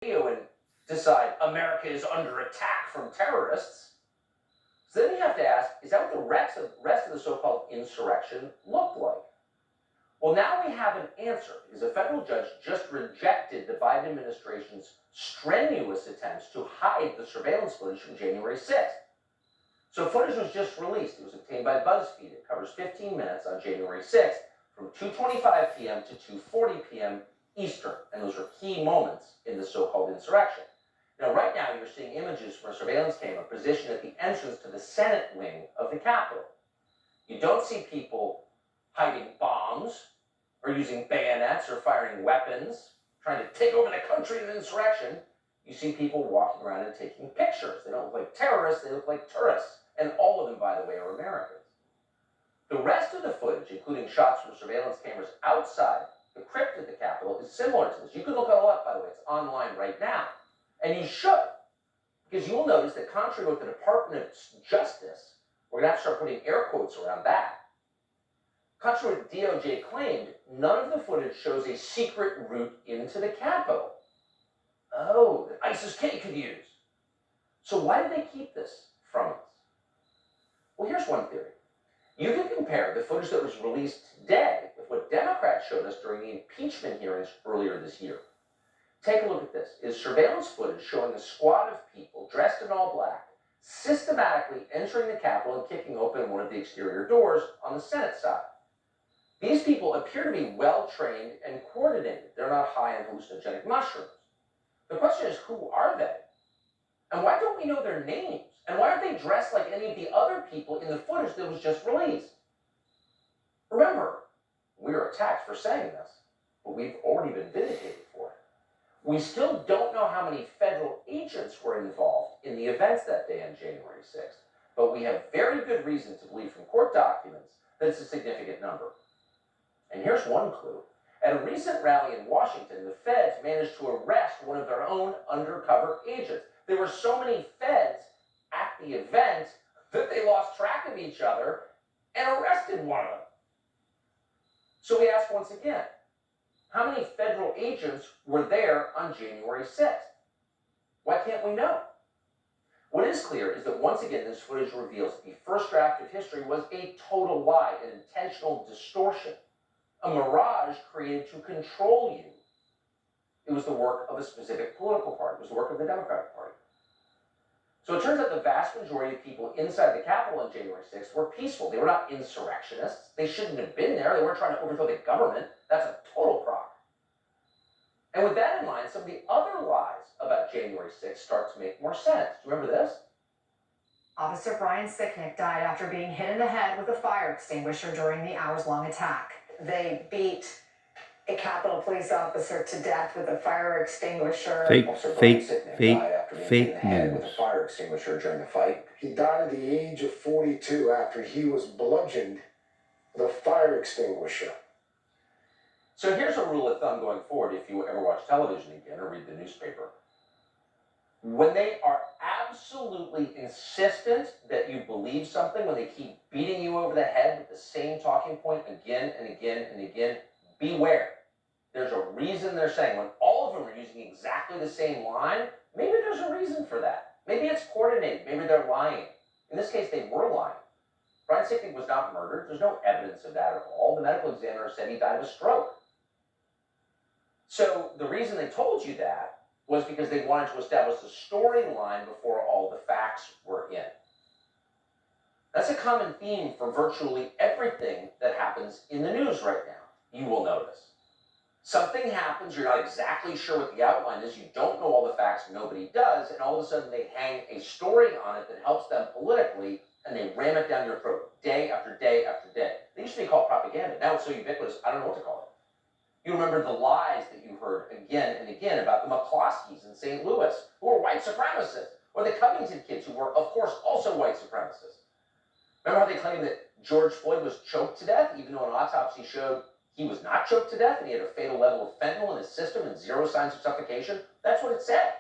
video and decide America is under attack from terrorists. So then you have to ask, is that what the rest of the so-called insurrection looked like? Well, now we have an answer, because a federal judge just rejected the Biden administration's strenuous attempts to hide the surveillance footage from January 6th. So footage was just released. It was obtained by BuzzFeed. It covers 15 minutes on January 6th from 2:25 p.m. to 2:40 p.m. Eastern. And those are key moments in the so-called insurrection. Now, right now, you're seeing images from a surveillance camera positioned at the entrance to the Senate wing of the Capitol. You don't see people hiding bombs or using bayonets or firing weapons, trying to take over the country in an insurrection. You see people walking around and taking pictures. They don't look like terrorists, they look like tourists. And all of them, by the way, are Americans. The rest of the footage, including shots from surveillance cameras outside the crypt of the Capitol, is similar to this. You can look it all up, by the way. It's online right now. And you should, because you will notice that contrary to what the Department of Justice, we're going to have to start putting air quotes around that, contrary to what DOJ claimed, none of the footage shows a secret route into the Capitol. Oh, that ISIS-K could use. So why did they keep this from us? Well, here's one theory. You can compare the footage that was released today with what Democrats showed us during the impeachment hearings earlier this year. Take a look at this. It is surveillance footage showing a squad of people dressed in all black systematically entering the Capitol and kicking open one of the exterior doors on the Senate side. These people appear to be well-trained and coordinated. They're not high on hallucinogenic mushrooms. The question is, who are they? And why don't we know their names? And why aren't they dressed like any of the other people in the footage that was just released? Remember, we were attacked for saying this, but we've already been vindicated for it. We still don't know how many federal agents were involved in the events that day on January 6th, but we have very good reason to believe from court documents that it's a significant number. And here's one clue. At a recent rally in Washington, the feds managed to arrest one of their own undercover agents. There were so many feds at the event that they lost track of each other and arrested one of them. So we ask once again, how many federal agents were there on January 6th? Why can't we know? What is clear is that once again, this footage reveals that the first draft of history was a total lie, an intentional distortion, a mirage created to control you. It was the work of a specific political party. It was the work of the Democratic Party. So it turns out the vast majority of people inside the Capitol on January 6th were peaceful. They were not insurrectionists. They shouldn't have been there. They weren't trying to overthrow the government. That's a total crock. And with that in mind, some of the other lies about January 6th start to make more sense. Do you remember this? Officer Brian Sicknick died after being hit in the head with a fire extinguisher during the hours-long attack. They beat a Capitol police officer to death with a fire extinguisher. Fake Died after being fake hit in the head with news. a fire extinguisher during the fight. He died at the age of 42 after he was bludgeoned with a fire extinguisher. So here's a rule of thumb going forward if you ever watch television again or read the newspaper. When they are absolutely insistent that you believe something, when they keep beating you over the head with the same talking point again and again and again, beware. There's a reason they're saying, when all of them are using exactly the same line, maybe there's a reason for that. Maybe it's coordinated. Maybe they're lying. In this case, they were lying. Brian Sicknick was not murdered. There's no evidence of that at all. The medical examiner said he died of a stroke. So the reason they told you that was because they wanted to establish the storyline before all the facts were in. That's a common theme for virtually everything that happens in the news right now. You will notice. Something happens, you're not exactly sure what the outline is, you don't know all the facts, nobody does, and all of a sudden they hang a story on it that helps them politically, and they ram it down your throat day after day after day. They used to be called propaganda. Now it's so ubiquitous, I don't know what to call it. You remember the lies that you heard again and again about the McCloskeys in St. Louis, who were white supremacists, or the Covington kids, who were, of course, also white supremacists. Remember how they claimed that George Floyd was choked to death, even though an autopsy showed he was not choked to death and he had a fatal level of fentanyl in his system and 0 signs of suffocation? That's what it said.